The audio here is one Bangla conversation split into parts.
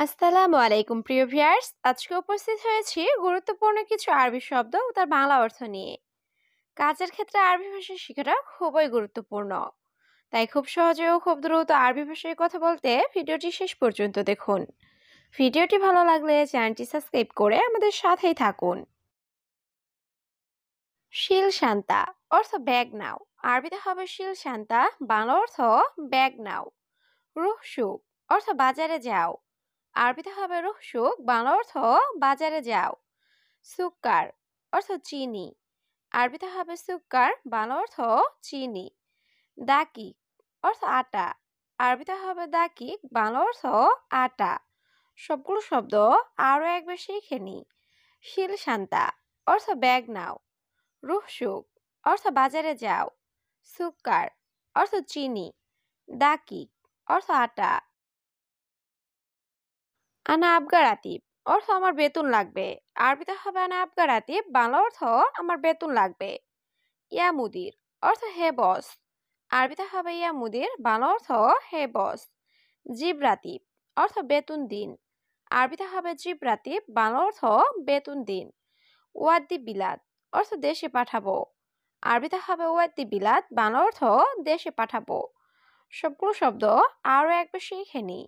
আসসালামু আলাইকুম প্রিয় ভিউয়ার্স, আজকে উপস্থিত হয়েছি গুরুত্বপূর্ণ কিছু আরবি শব্দ ও তার বাংলা অর্থ নিয়ে। কাজের ক্ষেত্রে আরবি ভাষা শেখাটা খুবই গুরুত্বপূর্ণ, তাই খুব সহজে ও খুব দ্রুত আরবি ভাষায় কথা বলতে ভিডিওটি শেষ পর্যন্ত দেখুন। ভিডিওটি ভালো লাগলে চ্যানেলটি সাবস্ক্রাইব করে আমাদের সাথেই থাকুন। শিল শান্তা অর্থ ব্যাগ নাও। আরবিতে হবে শিল শান্তা, বাংলা অর্থ ব্যাগ নাও। রুহ সুক অর্থ বাজারে যাও। আরবিতে হবে রুহ সুক, বাংলা অর্থ বাজারে যাও। সুক্কার অর্থ চিনি। আরবিতে হবে সুক্কার, বাংলা অর্থ চিনি। দাকিক অর্থ আটা। আরবিতে হবে দাকিক, বাংলা অর্থ আটা। সবগুলো শব্দ আরো একবার শিখে নি। শিল শান্তা অর্থ ব্যাগ নাও। রুহ সুক অর্থ বাজারে যাও। সুক্কার অর্থ চিনি। দাকিক অর্থ আটা। আনা আবগা রাতিব অর্থ আমার বেতন লাগবে। আরবিতে হবে আনা আবগা রাতিব, বাংলা অর্থ আমার বেতন লাগবে। ইয়া মুদির অর্থ হে বস। আরবিতে হবে ইয়া মুদির, বাংলা অর্থ হে বস। জিব রাতিব অর্থ বেতন দিন। আরবিতে হবে জিব রাতিব, বাংলা অর্থ বেতন দিন। ওয়াদ্দি বিলাদ অর্থ দেশে পাঠাবো। আরবিতে হবে ওয়াদ্দি বিলাদ, বাংলা অর্থ দেশে পাঠাবো। সবগুলো শব্দ আরো একবার শিখে নি।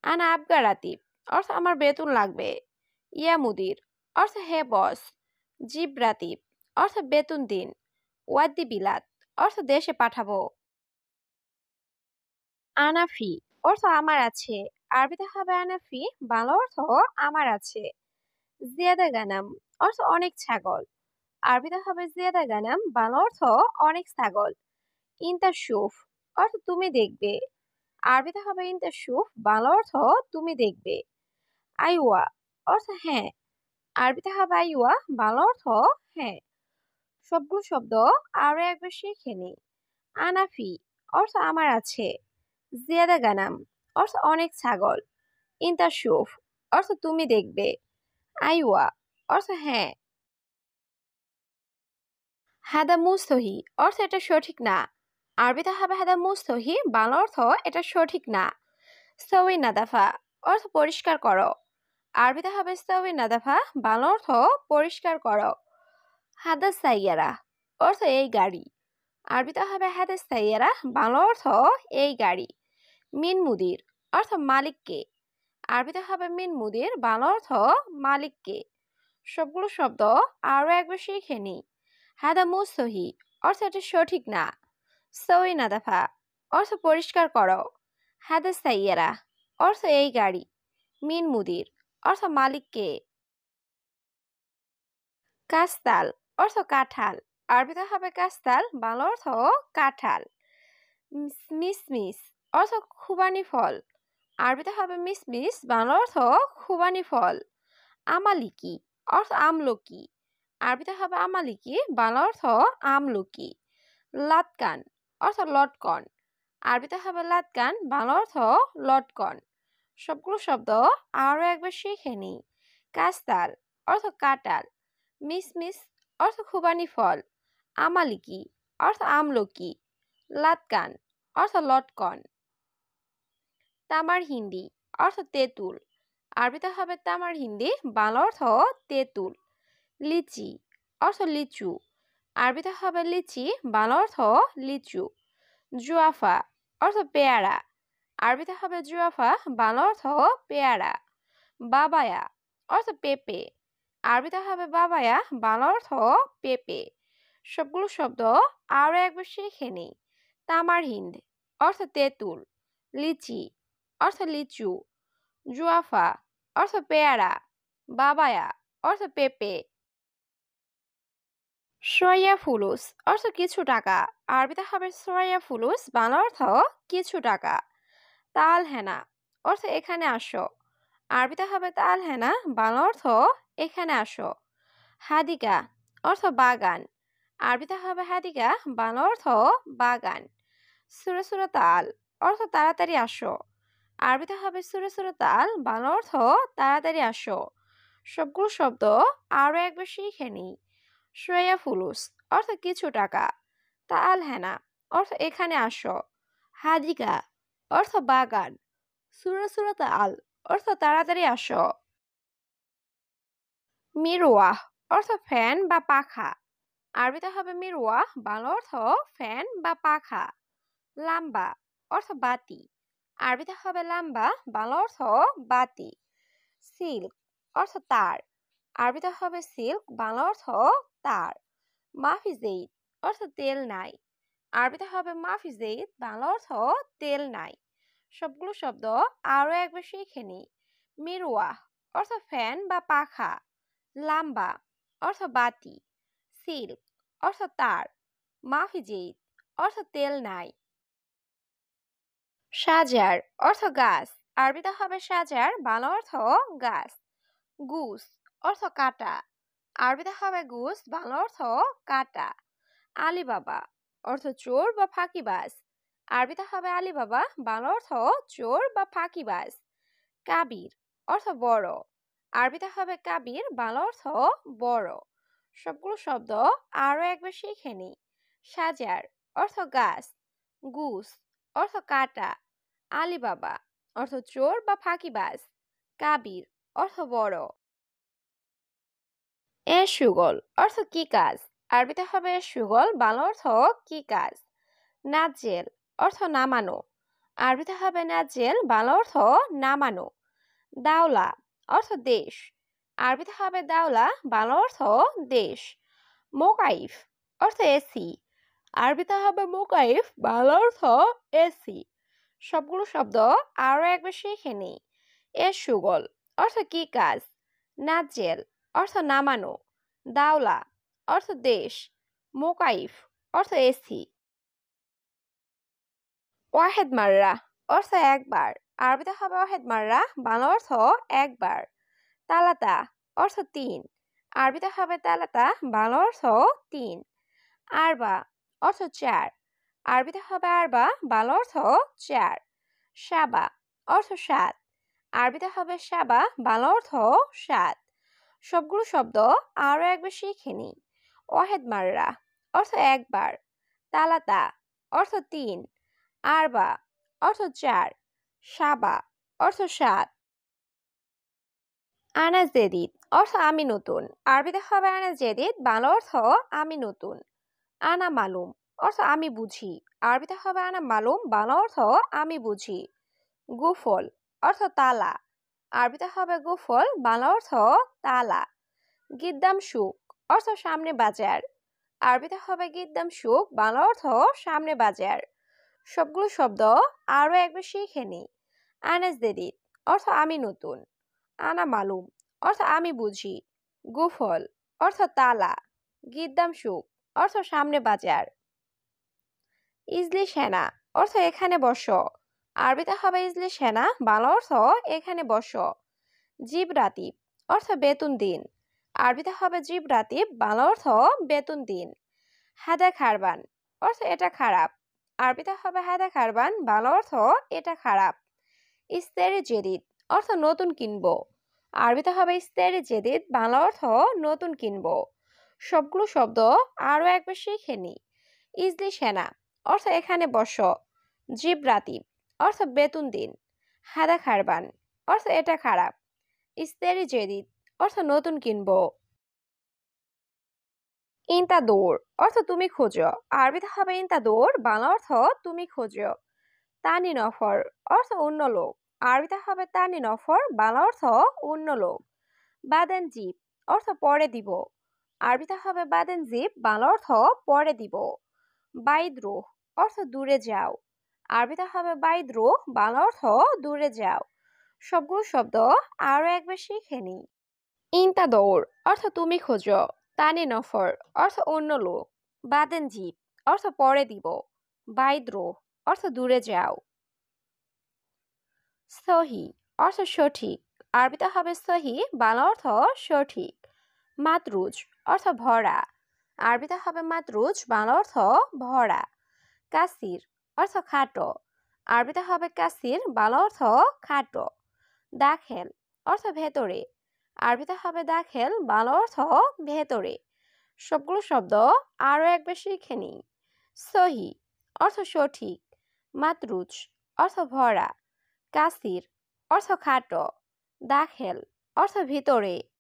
আনা আবগা রাতিব অর্থ আমার বেতন লাগবে। ইয়া মুদির অর্থ হে বস। জিব রাতিব অর্থ বেতন দিন। ওয়াদ্দি বিলাদ অর্থ দেশে পাঠাবো। আনাফি অর্থ আমার আছে। আরবিতে হবে আনাফি, বাংলা অর্থ আমার আছে। জিয়াদা গানাম অর্থ অনেক ছাগল। আরবিতে হবে জিয়াদা গানাম, বাংলা অর্থ অনেক ছাগল। ইনতা শুফ অর্থ তুমি দেখবে। আরবিতে হবে ইনতা শুফ, বাংলা অর্থ তুমি দেখবে। আইওয়া অর্থ হ্যাঁ। আরবিতে হবে আইওয়া, বাংলা অর্থ হ্যাঁ। সবগুলো শব্দ আরো একবার শিখে নি। আনাফি অর্থ আমার আছে। জিয়াদা গানাম অর্থ অনেক ছাগল। ইনতা শুফ অর্থ তুমি দেখবে। আইওয়া অর্থ হ্যাঁ। হাদা মুস্তহি অর্থ এটা সঠিক না। আরবিতে হবে হাদা মুস্তহি, বাংলা অর্থ এটা সঠিক না। সওয়ি নাদাফা অর্থ পরিষ্কার করো। আরবিতে হবে সওয়ি নাদাফা, বাংলা অর্থ পরিষ্কার করো। হাদা সাইয়ারা অর্থ এই গাড়ি। আরবিতে হবে হাদা সাইয়ারা, বাংলা অর্থ এই গাড়ি। মিন মুদির অর্থ মালিককে। আরবিতে হবে মিন মুদির, বাংলা অর্থ মালিককে। সবগুলো শব্দ আরো একবার শিখে নি। হাদা মুস্তহি অর্থ এটা সঠিক না। সওয়ি নাদাফা অর্থ পরিষ্কার করো। হাদা সাইয়ারা অর্থ এই গাড়ি। মিন মুদির অর্থ মালিককে। কাস্তাল অর্থ কাঁঠাল। আরবিতে হবে কাস্তাল, বাংলা অর্থ কাঁঠাল। মিসমিস অর্থ খুবানি ফল। আরবিতে হবে মিসমিস, বাংলা অর্থ খুবানি ফল। আমালিকি অর্থ আমলকি। আরবিতে হবে আমালিকি, বাংলা অর্থ আমলকি। লাতকান অর্থ লটকন। আরবিতে হবে লাতকান, বাংলা অর্থ লটকন। সবগুলো শব্দ আরো একবার শিখে নি। কাস্তাল অর্থ কাঁঠাল। মিসমিস অর্থ খুবানি ফল। আমালিকি অর্থ আমলকি। লাতকান অর্থ লটকন। তামার হিন্দি অর্থ তেঁতুল। আরবিতে হবে তামার হিন্দি, বাংলা অর্থ তেঁতুল। লিচি অর্থ লিচু। আরবিতে হবে লিচি, বাংলা অর্থ লিচু। জুয়াফা অর্থ পেয়ারা। আরবিতে হবে জুয়াফা, বাংলা অর্থ পেয়ারা। বাবায়া অর্থ পেঁপে। আরবিতে হবে বাবায়া, বাংলা অর্থ পেঁপে। সবগুলো শব্দ আরো একবার শিখে নি। তামার হিন্দ অর্থ তেঁতুল। লিচি অর্থ লিচু। জুয়াফা অর্থ পেয়ারা। বাবায়া অর্থ পেঁপে। সোয়া ফুলুস অর্থ কিছু টাকা। আরবিতে হবে সোয়া ফুলুস, বাংলা অর্থ কিছু টাকা। তাল হেনা অর্থ এখানে আসো। আরবিতে হবে তাল হেনা, বাংলা অর্থ এখানে আসো। হাদিকা অর্থ বাগান। আরবিতে হবে হাদিকা, বাংলা অর্থ বাগান। সুরে সুরে তাল অর্থ তাড়াতাড়ি আসো। আরবিতে হবে সুরে সুরে তাল, বাংলা অর্থ তাড়াতাড়ি আসো। সবগুলো শব্দ আরো একবার শিখে নি। সোয়া ফুলুস অর্থ কিছু টাকা। তাল হেনা অর্থ এখানে আসো। হাদিকা অর্থ বাগান। সুরে সুরে তাল অর্থ তাড়াতাড়ি আসো। মিরওয়াহ অর্থ ফ্যান বা পাখা। আরবিতে হবে মিরওয়াহ, বাংলা অর্থ ফ্যান বা পাখা। লাম্বা অর্থ বাতি। আরবিতে হবে লাম্বা, বাংলা অর্থ বাতি। সিল্ক অর্থ তার। আরবিতে হবে সিল্ক, বাংলা অর্থ তার। মাফিজেইদ অর্থ তেল নাই। আরবিতে হবে মাফিজেইদ, বাংলা অর্থ তেল নাই। সবগুলো শব্দ আরো একবার শিখে নিই। মিরওয়াহ অর্থ ফ্যান বা পাখা। লাম্বা অর্থ বাতি। সিল্ক অর্থ তার। মাফিজেইদ অর্থ তেল নাই। সাজার অর্থ গাছ। আরবিতে হবে সাজার, বাংলা অর্থ গাছ। গুস অর্থ কাটা। আরবিতে হবে গুস, বাংলা অর্থ কাটা। আলিবাবা অর্থ চোর বা ফাঁকিবাজ। আরবিতে হবে আলিবাবা, বাংলা অর্থ চোর বা ফাঁকিবাজ। কাবির অর্থ বড়। আরবিতে হবে কাবির, বাংলা অর্থ বড়। সবগুলো শব্দ আরো একবার শিখে নিই। সাজার অর্থ গাছ। গুস অর্থ কাটা। আলিবাবা অর্থ চোর বা ফাঁকিবাজ। কাবির অর্থ বড়। সুগল অর্থ কি কাজ। আরবিতে হবে সুগল, বাংলা অর্থ কি কাজ। নাজেল অর্থ নামানো। আরবিতে হবে নাজেল, বাংলা অর্থ নামানো। দাওলা অর্থ দেশ। আরবিতে হবে দাওলা, বাংলা অর্থ দেশ। মোকাইফ অর্থ এসি। আরবিতে হবে মোকাইফ, বাংলা অর্থ এসি। সবগুলো শব্দ আরো একবার শিখে নিই। সুগল অর্থ কি কাজ। নাজেল অর্থ নামানো। দাওলা অর্থ দেশ। মোকাইফ অর্থ এসি। ওয়াহেদ মাররা অর্থ একবার। আরবিতে হবে ওয়াহেদ মাররা, বাংলা অর্থ একবার। তালাতা অর্থ তিন। আরবিতে হবে তালাতা, বাংলা অর্থ তিন। আরবা অর্থ চার। আরবিতে হবে আরবা, বাংলা অর্থ চার। সাবা অর্থ সাত। আরবিতে হবে সাবা, বাংলা অর্থ সাত। সবগুলো শব্দ আরো একবার শিখে নিই। ওয়াহেদ মাররা অর্থ একবার। তালাতা অর্থ তিন। আরবা অর্থ চার। সাবা অর্থ সাত। আনা জেদিদ অর্থ আমি নতুন। আরবিতে হবে আনা জেদিদ, বাংলা অর্থ আমি নতুন। আনা মালুম অর্থ আমি বুঝি। আরবিতে হবে আনা মালুম, বাংলা অর্থ আমি বুঝি। গুফল অর্থ তালা। আরবিতে হবে গুফল, বাংলা অর্থ তালা। গিদ্দাম সুক অর্থ সামনে বাজার। আরবিতে হবে গিদ্দাম সুক, বাংলা অর্থ সামনে বাজার। সবগুলো শব্দ আরো একবার শিখে নিই। আনাস জেদিদ অর্থ আমি নতুন। আনা মালুম অর্থ আমি বুঝি। গুফল অর্থ তালা। গিদ্দাম সুক অর্থ সামনে বাজার। ইজলি সেনা অর্থ এখানে বসো। আরবিতে হবে ইজলি সেনা, বাংলা অর্থ এখানে বসো। জিব রাতিব অর্থ বেতন দিন। আরবিতে হবে জিব রাতিব, বাংলা অর্থ বেতন দিন। হাদা খারবান অর্থ এটা খারাপ। আরবিতে হবে হাদা খারবান, বাংলা অর্থ এটা খারাপ। ইস্তেরি জেদিদ অর্থ নতুন কিনবো। আরবিতে হবে ইস্তেরি জেদিদ, বাংলা অর্থ নতুন কিনবো। সবগুলো শব্দ আরো একবার শিখে নিই। ইজলি সেনা অর্থ এখানে বসো। জিব রাতিব অর্থ বেতন দিন। হাদা খারবান অর্থ এটা খারাপ। ইস্তেরি জেদিদ অর্থ নতুন কিনবো। ইনতা দৌড় অর্থ তুমি খোঁজো। আরবিতে হবে ইনতা দৌড়, বাংলা অর্থ তুমি খোঁজো। তানি নফর অর্থ অন্য লোক। আরবিতে হবে তানি নফর, বাংলা অর্থ অন্য লোক। বাদেন জিপ অর্থ পরে দিব। আরবিতে হবে বাদেন জিপ, বাংলা অর্থ পরে দিব। বাইদ্রোহ অর্থ দূরে যাও। আরবিতে হবে বাইদ্রোহ, বাংলা অর্থ দূরে যাও। সবগুলো শব্দ আরো একবার শিখে নিই। ইনতা দৌড় অর্থ তুমি খোঁজো। তানি নফর অর্থ অন্য লোক। বাদেন জিপ অর্থ পরে দিব। বাইদ্রোহ অর্থ দূরে যাও। সহি অর্থ সঠিক। আরবিতে হবে সহি, বাংলা অর্থ সঠিক। মাতরুজ অর্থ ভরা। আরবিতে হবে মাতরুজ, বাংলা অর্থ ভরা। কাসির অর্থ খাটো। আরবিতে হবে কাসির, বাংলা অর্থ খাটো। দাখেল অর্থ ভেতরে। আরবিতে হবে দাখেল, বাংলা অর্থ ভেতরে। সবগুলো শব্দ আরো একবার শিখে নিই। সহি অর্থ সঠিক। মাতরুজ অর্থ ভরা। কাসির অর্থ খাটো। দাখেল অর্থ ভিতরে।